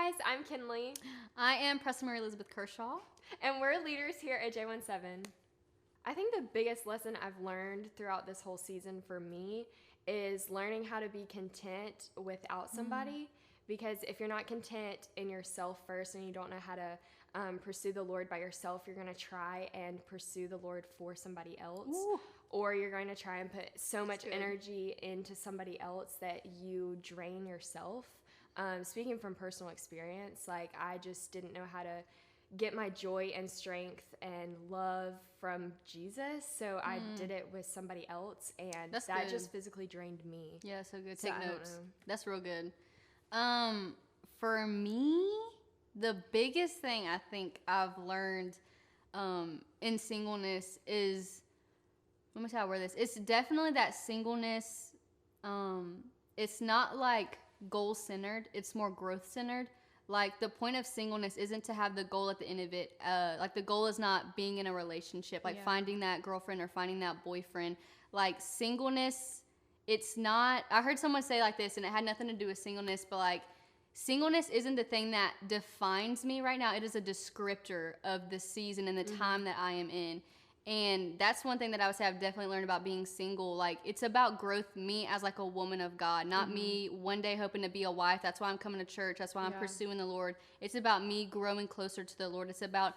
guys, I'm Kynli. I am Presley Mary Elizabeth Kershaw. And we're leaders here at J17. I think the biggest lesson I've learned throughout this whole season for me is learning how to be content without somebody. Because if you're not content in yourself first and you don't know how to pursue the Lord by yourself, you're going to try and pursue the Lord for somebody else. Ooh. Or you're going to try and put so much energy into somebody else that you drain yourself. Speaking from personal experience, like I just didn't know how to get my joy and strength and love from Jesus, so I did it with somebody else, and That's that good. just physically drained me. Yeah, so good. So Take I don't notes. know. That's real good. For me, the biggest thing I think I've learned in singleness is, let me see how I word this. It's definitely that singleness. It's not like goal-centered. It's more growth-centered. Like, the point of singleness isn't to have the goal at the end of it. Like, the goal is not being in a relationship, like finding that girlfriend or finding that boyfriend. Like, singleness, it's not, I heard someone say like this, and it had nothing to do with singleness, but like, singleness isn't the thing that defines me right now. It is a descriptor of the season and the time that I am in. And that's one thing that I would say I've definitely learned about being single. Like, it's about growth, me as like a woman of God, not me one day hoping to be a wife. That's why I'm coming to church. That's why I'm pursuing the Lord. It's about me growing closer to the Lord. It's about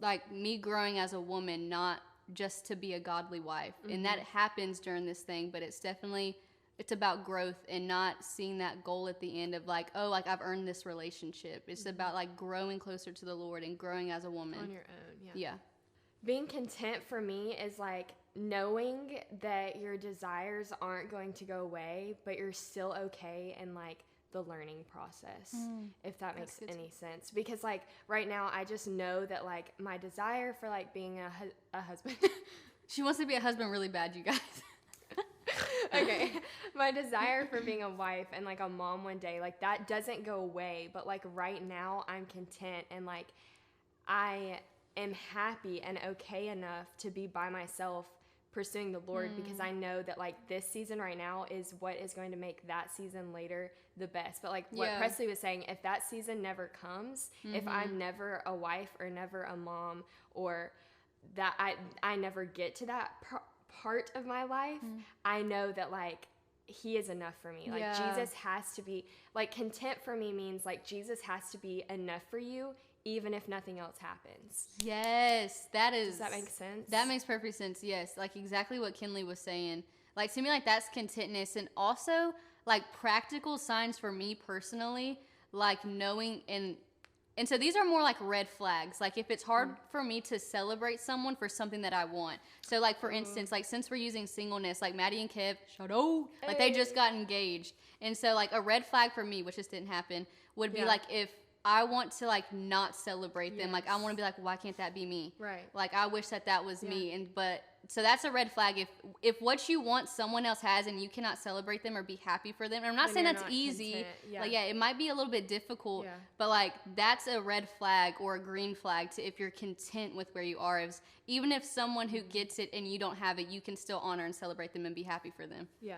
like me growing as a woman, not just to be a godly wife. And that happens during this thing, but it's definitely, it's about growth and not seeing that goal at the end of like, oh, like I've earned this relationship. It's about like growing closer to the Lord and growing as a woman. On your own, Yeah. Being content for me is like knowing that your desires aren't going to go away, but you're still okay in like the learning process, if that makes any sense. Because like right now, I just know that like my desire for like being a husband. She wants to be a husband really bad, you guys. Okay. My desire for being a wife and like a mom one day, like that doesn't go away. But like right now, I'm content and like I am happy and okay enough to be by myself pursuing the Lord because I know that like this season right now is what is going to make that season later the best. But like what Presley was saying, if that season never comes, if I'm never a wife or never a mom, or that I never get to that part of my life, I know that like he is enough for me. Like Jesus has to be, like content for me means like Jesus has to be enough for you even if nothing else happens. Yes, that is. Does that make sense? That makes perfect sense. Yes, like exactly what Kynli was saying. Like to me, like that's contentness, and also like practical signs for me personally, like knowing and so these are more like red flags. Like if it's hard for me to celebrate someone for something that I want. So like for instance, like since we're using singleness, like Maddie and Kev, like they just got engaged, and so like a red flag for me, which just didn't happen, would be like if I want to like not celebrate them. Like I want to be like, why can't that be me? Right. Like I wish that was me. But so that's a red flag. If what you want someone else has and you cannot celebrate them or be happy for them. And I'm not saying that's easy. Like it might be a little bit difficult. But like that's a red flag or a green flag to if you're content with where you are. Even if someone who gets it and you don't have it, you can still honor and celebrate them and be happy for them. Yeah.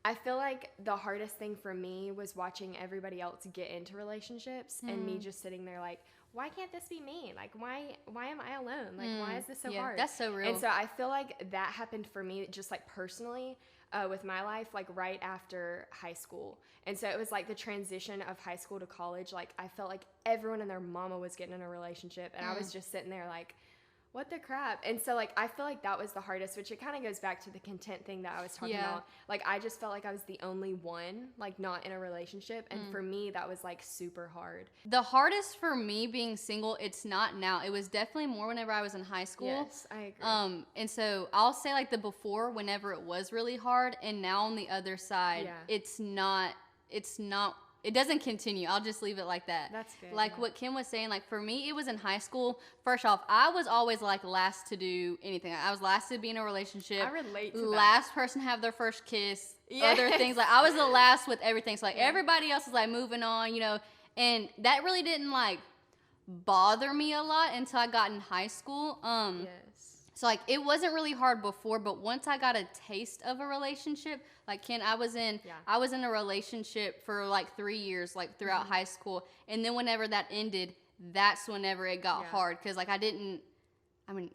I feel like the hardest thing for me was watching everybody else get into relationships and me just sitting there like, why can't this be me? Like, why am I alone? Like, why is this so hard? That's so real. And so I feel like that happened for me just like personally with my life, like right after high school. And so it was like the transition of high school to college. Like I felt like everyone and their mama was getting in a relationship and I was just sitting there like, what the crap? And so, like, I feel like that was the hardest, which it kind of goes back to the content thing that I was talking about. Like, I just felt like I was the only one, like, not in a relationship. And for me, that was, like, super hard. The hardest for me being single, it's not now. It was definitely more whenever I was in high school. Yes, I agree. And so I'll say, like, the before, whenever it was really hard, and now on the other side, it's not, it doesn't continue. I'll just leave it like that. That's good. Like what Kim was saying, like for me, it was in high school. First off, I was always like last to do anything. I was last to be in a relationship. I relate to that. Last person to have their first kiss. Other things. Like I was the last with everything. So like everybody else is like moving on, you know. And that really didn't like bother me a lot until I got in high school. Yes. So, like, it wasn't really hard before, but once I got a taste of a relationship, like, Ken, I was in a relationship for, like, 3 years, like, throughout high school. And then whenever that ended, that's whenever it got hard. Because, like, I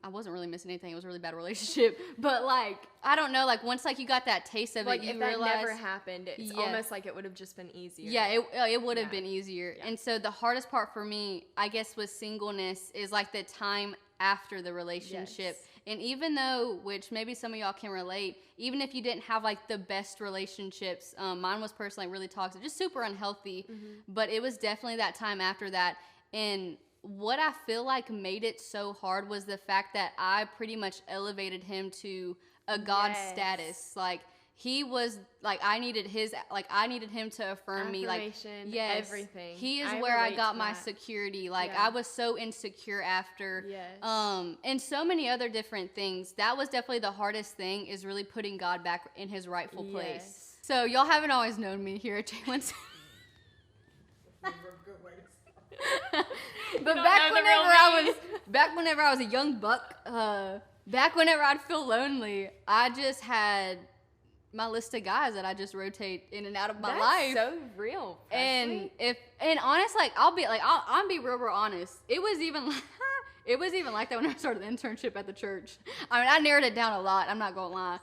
wasn't really missing anything. It was a really bad relationship. But, like, I don't know. Like, once, like, you got that taste of like, it, you if that realize... never happened, it's almost like it would have just been easier. Yeah, it would have been easier. Yeah. And so the hardest part for me, I guess, with singleness is, like, the time after the relationship. Yes. And even though, which maybe some of y'all can relate, even if you didn't have, like, the best relationships, mine was personally really toxic, just super unhealthy. But it was definitely that time after that. And what I feel like made it so hard was the fact that I pretty much elevated him to a God status. Like, he was, like, I needed him to affirm me. Like, yes, everything. He is where I got my security. Like, I was so insecure after. Yes. And so many other different things. That was definitely the hardest thing, is really putting God back in his rightful place. So, y'all haven't always known me here at J1. But back whenever I was a young buck, back whenever I'd feel lonely, I just had my list of guys that I just rotate in and out of my life. That's so real, Presley. And honest, like, I'll be real honest. It was even like that when I started the internship at the church. I mean, I narrowed it down a lot. I'm not gonna lie,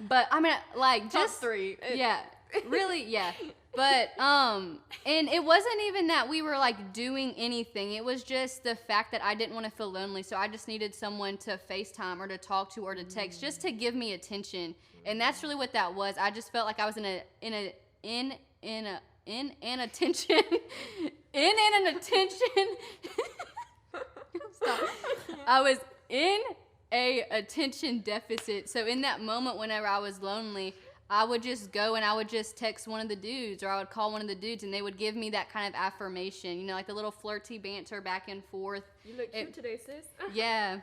but I mean, like, just top 3. Yeah, really, yeah. But, and it wasn't even that we were, like, doing anything. It was just the fact that I didn't want to feel lonely. So I just needed someone to FaceTime or to talk to or to text, just to give me attention. And that's really what that was. I just felt like I was in an attention. Stop. I was in a attention deficit. So in that moment, whenever I was lonely, I would just go and I would just text one of the dudes, or I would call one of the dudes, and they would give me that kind of affirmation, you know, like the little flirty banter back and forth. You look cute today, sis. Yeah.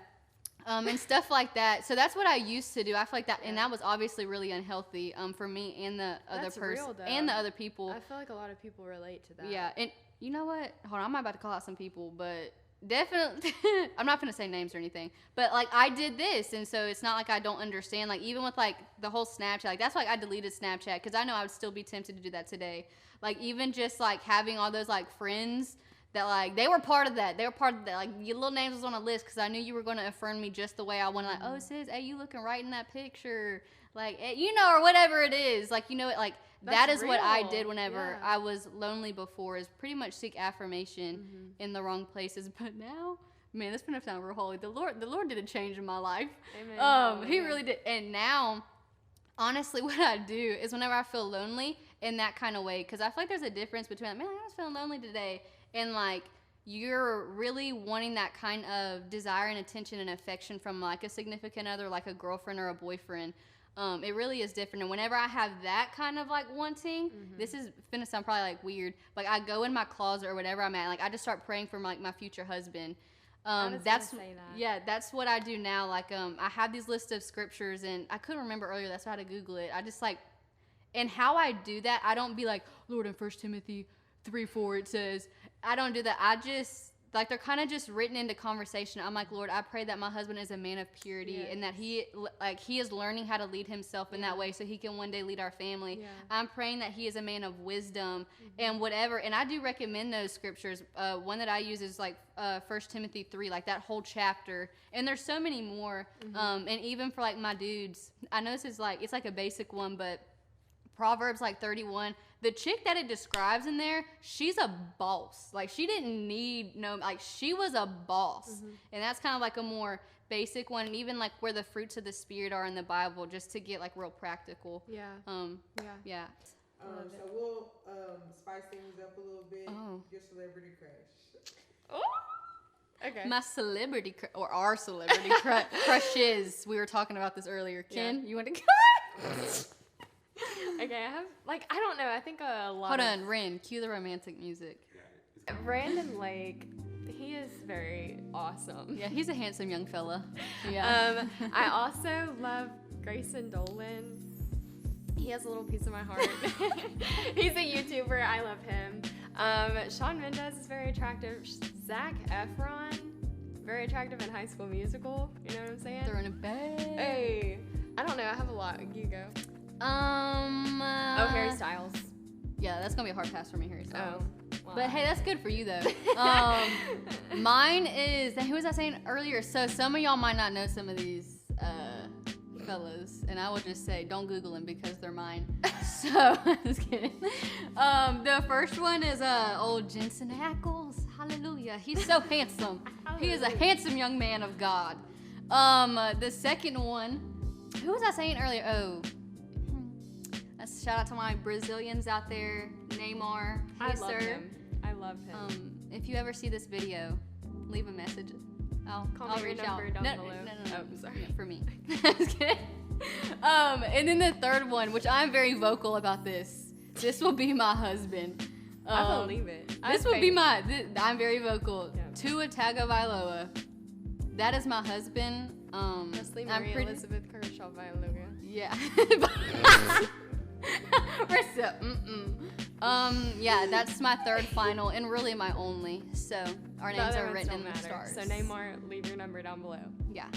And stuff like that. So that's what I used to do. I feel like that, and that was obviously really unhealthy for me and the other person and the other people. I feel like a lot of people relate to that. Yeah, and you know what? Hold on, I'm about to call out some people, but definitely, I'm not going to say names or anything, but, like, I did this, and so it's not like I don't understand. Like, even with, like, the whole Snapchat, like, that's why I deleted Snapchat, because I know I would still be tempted to do that today. Like, even just, like, having all those, like, friends that, like, they were part of that. They were part of that. Like, your little names was on a list, because I knew you were going to affirm me just the way I wanted. Like, oh, sis, hey, you looking right in that picture. Like, you know, or whatever it is. Like, you know, it, like, that is real. What I did whenever I was lonely before, is pretty much seek affirmation in the wrong places. But now, man, this been sound real holy. The Lord did a change in my life. Amen. He really did. And now, honestly, what I do is whenever I feel lonely in that kind of way, because I feel like there's a difference between, like, man, I was feeling lonely today, and, like, you're really wanting that kind of desire and attention and affection from, like, a significant other, like a girlfriend or a boyfriend. It really is different. And whenever I have that kind of, like, wanting, this is finna sound probably, like, weird. Like, I go in my closet or whatever I'm at. Like, I just start praying for, my future husband. That's what I do now. Like, I have these lists of scriptures, and I couldn't remember earlier. That's why I had to Google it. I just, like, and how I do that, I don't be like, Lord, in 1 Timothy 3:4 it says. I don't do that. I just, like, they're kind of just written into conversation. I'm like, Lord, I pray that my husband is a man of purity, and that he is learning how to lead himself in that way, so he can one day lead our family. I'm praying that he is a man of wisdom and whatever. And I do recommend those scriptures. One that I use is, like, 1 Timothy 3, like that whole chapter. And there's so many more. And even for, like, my dudes, I know this is, like, it's like a basic one, but Proverbs, like, 31, the chick that it describes in there, she's a boss. Like, she didn't need like, she was a boss. And that's kind of like a more basic one. And even, like, where the fruits of the Spirit are in the Bible, just to get, like, real practical. Yeah. So we'll spice things up a little bit. Your celebrity crush. Oh. Okay. My celebrity or our celebrity crushes. We were talking about this earlier. Ken, you want to go? Okay, I have, like, I don't know. I think a lot. Hold on, Ren. Cue the romantic music. Brandon Lake, he is very awesome. Yeah, he's a handsome young fella. Yeah. I also love Grayson Dolan. He has a little piece of my heart. He's a YouTuber. I love him. Shawn Mendes is very attractive. Zac Efron, very attractive in High School Musical. You know what I'm saying? They're in a bed. Hey, I don't know. I have a lot. You go. Harry Styles. Yeah, that's gonna be a hard pass for me, Harry Styles. Well, But hey, that's good for you though. Mine is, who was I saying earlier? So some of y'all might not know some of these fellas, and I will just say, don't Google them because they're mine. So, just kidding. The first one is old Jensen Ackles. Hallelujah. He's so handsome. He is a handsome young man of God. The second one, who was I saying earlier? Shout out to my Brazilians out there, Neymar. I love him. I love him. If you ever see this video, leave a message. I'll reach out. Down below. No. Oh, sorry. Yeah, for me. Just kidding. And then the third one, which I'm very vocal about this. This will be my husband. I believe it. I'm very vocal. Yeah. Tua Tagovailoa. That is my husband. Leslie Marie Elizabeth Kershaw Vailoga. Yeah. Yeah, that's my third final and really my only. So our names are written in the stars. So Neymar, leave your number down below. Yeah.